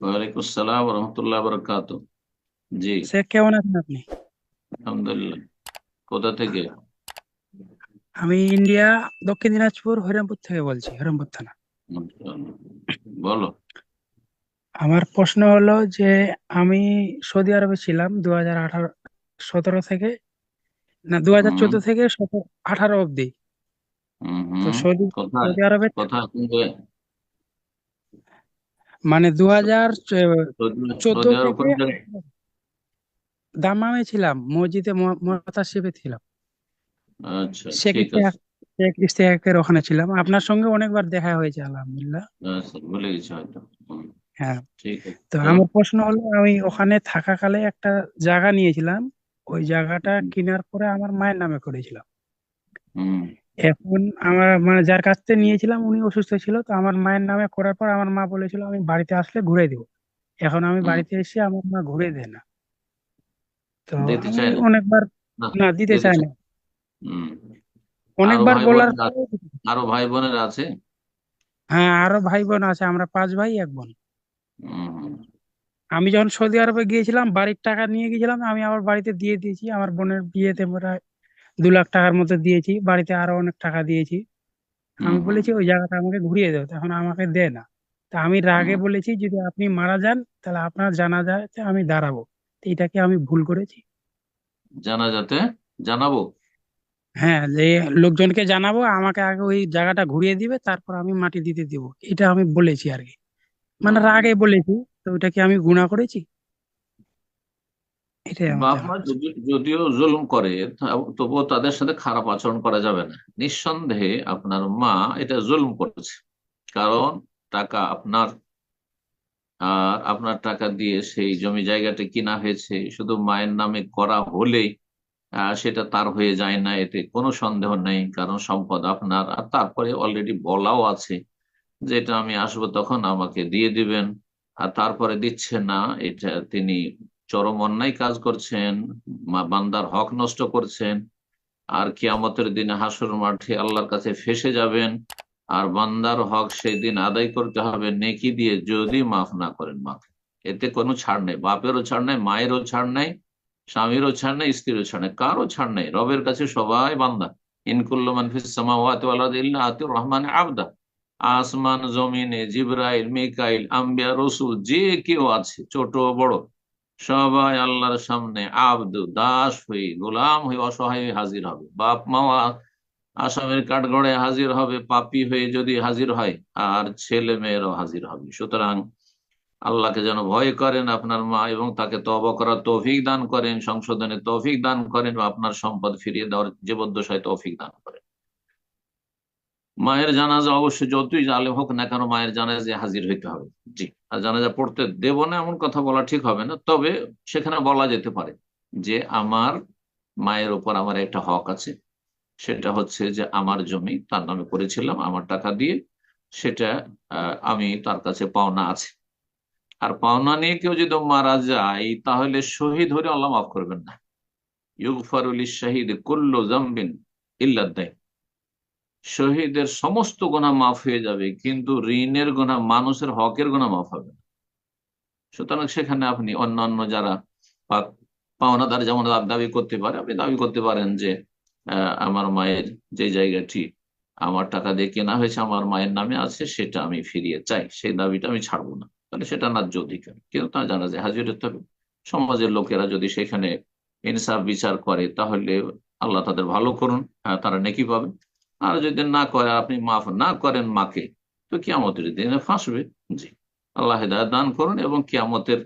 ওয়ালাইকুম আসসালাম রহমতুল্লাহ বরকাত। জি, স্যার কেমন আছেন আপনি? আলহামদুলিল্লাহ। কোথা থেকে? আমি ইন্ডিয়া, দক্ষিণ দিনাজপুর, হরিরামপুর থেকে বলছি, হরিরামপুর থানা। বলো। আমার প্রশ্ন হলো যে আমি সৌদি আরবে ছিলাম 2017 থেকে, না, দু হাজার হুম। চোদ্দ থেকে 18 অব্দি। হুম তো হুম। সৌদি কোথায়? সৌদি আরবে কোথায় তুমি? মানে সৌ- 2014 সৌদি আরব থেকে কোন জায়গায়? দাম্মামে ছিলাম, মসজিদে মুতাসিফে ছিলাম। আচ্ছা, শেখ ঠিক আছে। ইস্তেহাক শেখ ইস্তেহাকের ওখানে ছিলাম। আপনার সঙ্গে অনেকবার দেখা হয়েছে, আলহামদুলিল্লাহ। আচ্ছা, ভুলে গেছি হয়তো। হুম, হ্যাঁ। ঠিক আছে, তো বলো। আমার প্রশ্ন হলো, আমি ওখানে থাকাকালে একটা জায়গা নিয়েছিলাম। ওই জায়গাটা হুম কেনার পরে আমার মায়ের নামে করেছিলাম। হুম এখন আমার মানে যার কাছ থেকে নিয়েছিলাম উনি অসুস্থ ছিল, তো আমার মায়ের নামে করার পর আমার মা বলেছিল আমি বাড়িতে আসলে ঘুরে দিব। এখন আমি হুম। বাড়িতে এসে আমার মা ঘুরে দেয় না। তো দিতে আমি চাই না? অনেকবার, না, না, দিতে দিতে চাই চাই। না। হুম। আরো অনেকবার ভাই বলার বোনের পরে, আছে? আরো ভাই বোনের আছে? হ্যাঁ, আরো ভাই বোন আছে, আমরা 5 ভাই 1 বোন। হুম হুম আমি যখন সৌদি আরবে গিয়েছিলাম, বাড়ির টাকা নিয়ে গিয়েছিলাম, আমি আমার বাড়িতে দিয়ে দিয়েছি। আমার বোনের বিয়েতে প্রায় 2 লাখ টাকার মতো দিয়েছি, বাড়িতে আরো অনেক টাকা দিয়েছি। হুম আমি হুম বলেছি ওই জায়গাটা আমাকে ঘুরিয়ে দাও, তখন আমাকে দেয় না। তা আমি রাগে হুম। বলেছি যদি আপনি মারা যান তাহলে আপনার জানাজাতে আমি দাঁড়াবো। তো এটা কি আমি ভুল করেছি? জানাজাতে জানাবো? হ্যাঁ, যে লোকজনকে জানাবো আমাকে আগে ওই জায়গাটা ঘুরিয়ে দিবে, তারপর আমি মাটি দিতে দিব, এটা আমি বলেছি আর কি। মানে হুম হুম। রাগে বলেছি। তো ওটা কি আমি গুনাহ করেছি? এটাই আমার বাপ মা জানার আছে। যদিও জুলুম করে, তবুও তাদের সাথে খারাপ আচরণ করা যাবে না। নিঃসন্দেহে আপনার মা এটা জুলুম করেছে। কারণ টাকা আপনার, আর আপনার টাকা দিয়ে সেই জমি জায়গাটা কিনা হয়েছে, শুধু মায়ের নামে করা হলেই সেটা তার হয়ে যায় না, এতে কোনো সন্দেহ নেই। কারণ সম্পদ আপনার, আর তারপরে অলরেডি বলাও আছে যে এটা আমি আসবো তখন আমাকে দিয়ে দিবেন। আর তারপরে দিচ্ছে না, এটা তিনি চরম অন্যায় কাজ করছেন। বান্দার হক নষ্ট করছেন। আর কিয়ামতের দিনে হাসর মাঠে আল্লাহর কাছে ফেঁসে যাবেন। আর বান্দার হক সেই দিন আদায় করতে হবে নেকি দিয়ে, যদি মাফ না করেন মাকে। এতে কোনো ছাড় নেই, বাপেরও ছাড় নেই, মায়েরও ছাড় নেই, স্বামীরও ছাড় নেই, স্ত্রীরও ছাড় নেই, কারো ছাড় নেই। রবের কাছে সবাই বান্দা। ইনকুল্লু মান ফিস সামাওয়াতি ওয়াল আরদি ইল্লা আতির রহমানে আবদা। আসমান জমিনে জিবরাইল, মিকাইল, আম্বিয়া, রসুল, যে কেউ আছে ছোট বড়, সবাই আল্লাহর সামনে আব্দ, দাস হয়ে, গোলাম হয়ে, অসহায় হয়ে হাজির হবে। বাপ মা আসামের কাঠগড়ায় হাজির হবে পাপী হয়ে যদি হাজির হয়। আর ছেলে মেয়েরাও হাজির হবে। সুতরাং আল্লাহকে যেন ভয় করেন আপনার মা, এবং তাকে তওবা করার তৌফিক দান করেন, সংশোধনের তৌফিক দান করেন, বা আপনার সম্পদ ফিরিয়ে দেওয়ার জীবদ্দশায় তৌফিক দান করেন। মায়ের জানাজা অবশ্যই যতই জালেম হোক না কেন, মায়ের জানাজায় হাজির হইতে হবে। জি। আর জানাজা পড়তে দেব না এমন কথা বলা ঠিক হবে না, তবে সেখানে বলা যেতে পারে যে আমার মায়ের উপর আমার একটা হক আছে। সেটা হচ্ছে যে আমার জমি তার নামে করেছিলাম আমার টাকা দিয়ে, সেটা আমি তার কাছে পাওনা আছে। আর পাওনা নিয়ে কেউ যদি মারা যায়, তাহলে শহীদ হলে আল্লাহ মাফ করবেন না। ইউগফারু লিশ-শাহিদ কুল্লু যামবিন ইল্লা দাইন। শহীদের সমস্ত গুনাহ মাফ হয়ে যাবে, কিন্তু ঋণের গুনাহ, মানুষের হকের গুনাহ মাফ হবে না। সুতরাং সেখানে আপনি অন্যান্য যারা পা- পাওনাদার যেমন দাবি করতে পারে, আপনি দাবি করতে পারেন যে আমার মায়ের যে জায়গাটি আমার টাকা দিয়ে কেনা হয়েছে আমার মায়ের নামে আছে, সেটা আমি ফিরিয়ে চাই, সেই দাবিটা আমি ছাড়বো না। তাহলে সেটা ন্যায্য অধিকার, কিন্তু তা জানা যায় হাজির হতে হবে। সমাজের লোকেরা যদি সেখানে ইনসাফ বিচার করে, তাহলে আল্লাহ তাদের ভালো করুন, তারা নেকি পাবে। আর যদি না করে, আপনি মাফ না করেন মাকে, তো কিয়ামতের দিনে ফাঁসবে। জি। আল্লাহ হেদায়েত দান করুন, এবং কিয়ামতের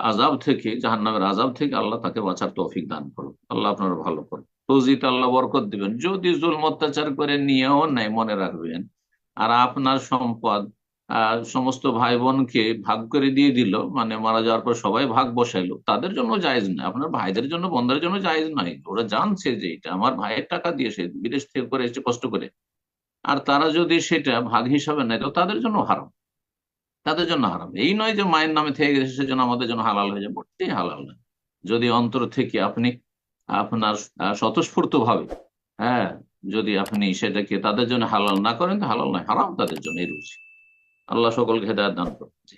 আযাব থেকে, জাহান্নামের আযাব থেকে আল্লাহ তাকে বাঁচার তৌফিক দান করুন। আল্লাহ আপনার ভালো করুন, রুজিতে আল্লাহ বরকত দিবেন। যদি জুলম অত্যাচার করে নিয়েও নেয়, মনে রাখবেন, আর আপনার সম্পদ সমস্ত ভাই বোনকে ভাগ করে দিয়ে দিল, মানে মারা যাওয়ার পর সবাই ভাগ বসাইলো, তাদের জন্য জায়েজ নয়। আপনার ভাইদের জন্য, বোনদের জন্য জায়েজ নয়। ওরা জানছে যে এটা আমার ভাইয়ের টাকা দিয়ে সে বিদেশ থেকে করে এসেছে কষ্ট করে, আর তারা যদি সেটা ভাগ হিসাবে নেয়, তো তাদের জন্য হারাম। তাদের জন্য হারাম। এই নয় যে মায়ের নামে থেকে গেছে সেজন্য আমাদের জন্য হালাল হয়ে যাবে, মোটেই হালাল না। যদি অন্তর থেকে আপনি আপনার স্বতঃস্ফূর্ত ভাবে, হ্যাঁ, যদি আপনি সেটাকে তাদের জন্য হালাল না করেন, তো হালাল নয়, হারাম তাদের জন্য, এই রুচি। আল্লাহ সকলকে হেদায়েত দান করুন।